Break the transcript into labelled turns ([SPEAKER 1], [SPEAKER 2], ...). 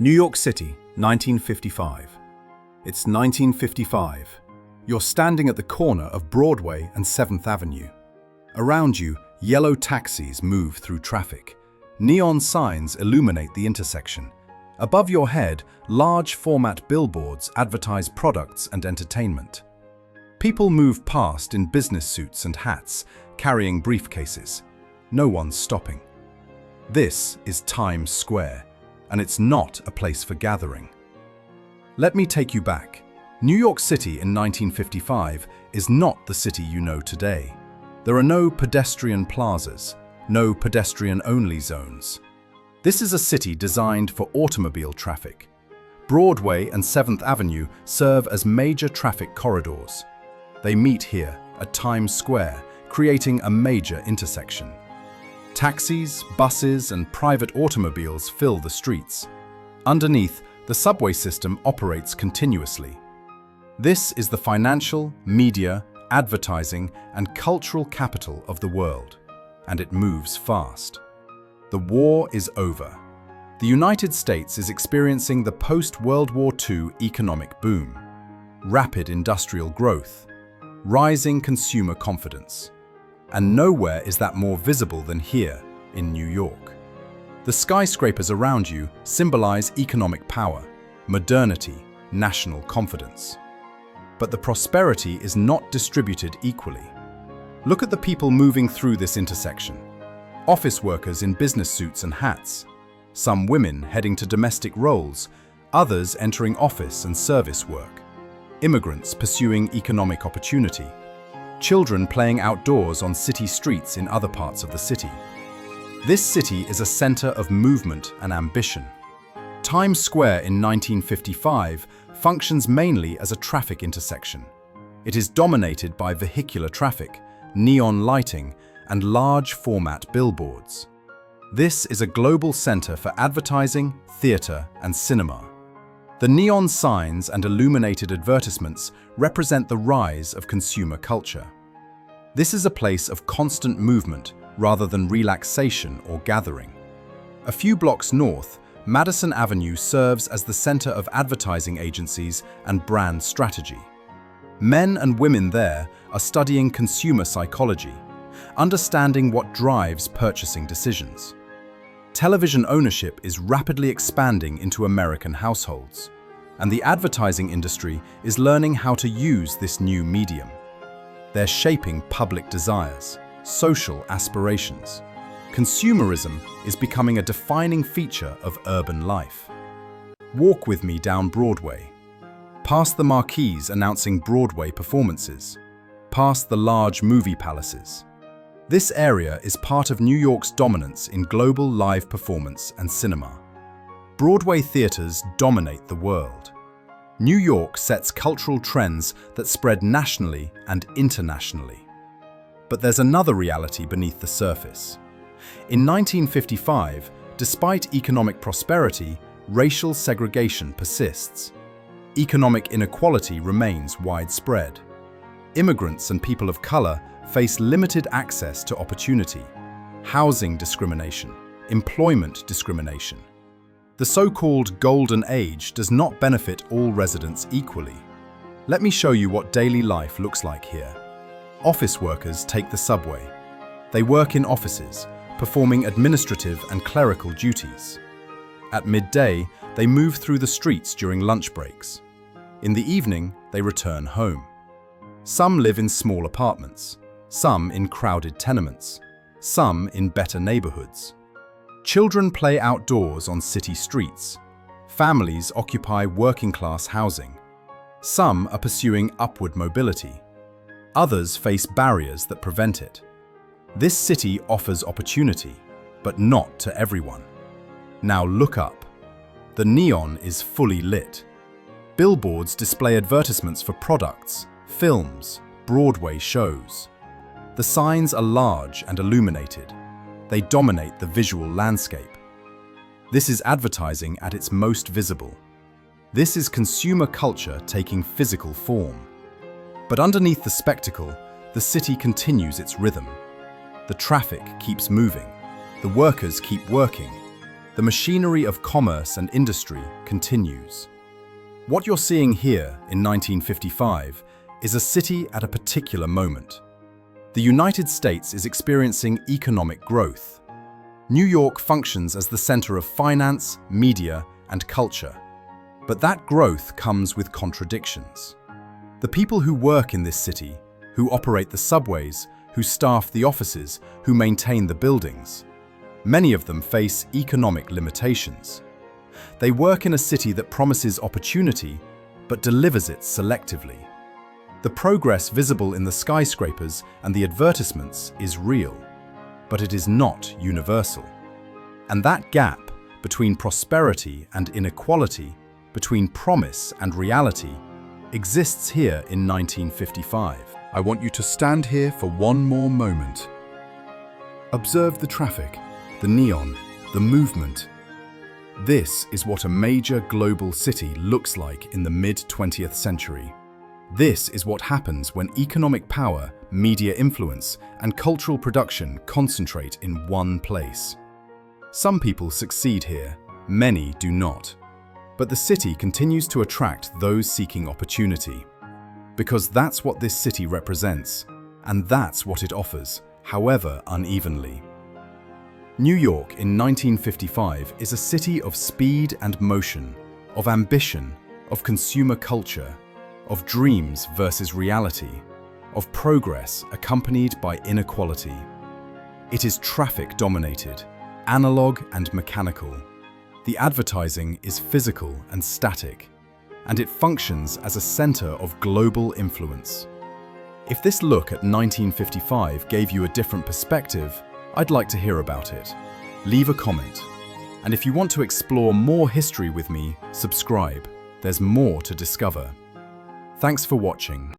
[SPEAKER 1] New York City, 1955. It's 1955. You're standing at the corner of Broadway and 7th Avenue. Around you, yellow taxis move through traffic. Neon signs illuminate the intersection. Above your head, large-format billboards advertise products and entertainment. People move past in business suits and hats, carrying briefcases. No one's stopping. This is Times Square, and it's not a place for gathering. Let me take you back. New York City in 1955 is not the city you know today. There are no pedestrian plazas, no pedestrian-only zones. This is a city designed for automobile traffic. Broadway and 7th Avenue serve as major traffic corridors. They meet here at Times Square, creating a major intersection. Taxis, buses, and private automobiles fill the streets. Underneath, the subway system operates continuously. This is the financial, media, advertising, and cultural capital of the world, and it moves fast. The war is over. The United States is experiencing the post-World War II economic boom, rapid industrial growth, rising consumer confidence. And nowhere is that more visible than here in New York. The skyscrapers around you symbolize economic power, modernity, national confidence. But the prosperity is not distributed equally. Look at the people moving through this intersection. Office workers in business suits and hats, some women heading to domestic roles, others entering office and service work, immigrants pursuing economic opportunity, children playing outdoors on city streets in other parts of the city. This city is a center of movement and ambition. Times Square in 1955 functions mainly as a traffic intersection. It is dominated by vehicular traffic, neon lighting, and large-format billboards. This is a global center for advertising, theater, and cinema. The neon signs and illuminated advertisements represent the rise of consumer culture. This is a place of constant movement rather than relaxation or gathering. A few blocks north, Madison Avenue serves as the center of advertising agencies and brand strategy. Men and women there are studying consumer psychology, understanding what drives purchasing decisions. Television ownership is rapidly expanding into American households, and the advertising industry is learning how to use this new medium. They're shaping public desires, social aspirations. Consumerism is becoming a defining feature of urban life. Walk with me down Broadway, past the marquees announcing Broadway performances, past the large movie palaces. This area is part of New York's dominance in global live performance and cinema. Broadway theaters dominate the world. New York sets cultural trends that spread nationally and internationally. But there's another reality beneath the surface. In 1955, despite economic prosperity, racial segregation persists. Economic inequality remains widespread. Immigrants and people of color face limited access to opportunity, housing discrimination, employment discrimination. The so-called Golden Age does not benefit all residents equally. Let me show you what daily life looks like here. Office workers take the subway. They work in offices, performing administrative and clerical duties. At midday, they move through the streets during lunch breaks. In the evening, they return home. Some live in small apartments, some in crowded tenements, some in better neighborhoods. Children play outdoors on city streets. Families occupy working-class housing. Some are pursuing upward mobility. Others face barriers that prevent it. This city offers opportunity, but not to everyone. Now look up. The neon is fully lit. Billboards display advertisements for products, films, Broadway shows. The signs are large and illuminated. They dominate the visual landscape. This is advertising at its most visible. This is consumer culture taking physical form. But underneath the spectacle, the city continues its rhythm. The traffic keeps moving. The workers keep working. The the machinery of commerce and industry continues. What you're seeing here in 1955 is a city at a particular moment. The United States is experiencing economic growth. New York functions as the center of finance, media, and culture. But that growth comes with contradictions. The people who work in this city, who operate the subways, who staff the offices, who maintain the buildings, many of them face economic limitations. They work in a city that promises opportunity, but delivers it selectively. The progress visible in the skyscrapers and the advertisements is real, but it is not universal. And that gap between prosperity and inequality, between promise and reality, exists here in 1955.
[SPEAKER 2] I want you to stand here for one more moment.
[SPEAKER 1] Observe the traffic, the neon, the movement. This is what a major global city looks like in the mid-20th century. This is what happens when economic power, media influence, and cultural production concentrate in one place. Some people succeed here, many do not. But the city continues to attract those seeking opportunity. Because that's what this city represents, and that's what it offers, however unevenly. New York in 1955 is a city of speed and motion, of ambition, of consumer culture, of dreams versus reality, of progress accompanied by inequality. It is traffic-dominated, analog and mechanical. The advertising is physical and static, and it functions as a center of global influence. If this look at 1955 gave you a different perspective, I'd like to hear about it. Leave a comment. And if you want to explore more history with me, subscribe. There's more to discover. Thanks for watching.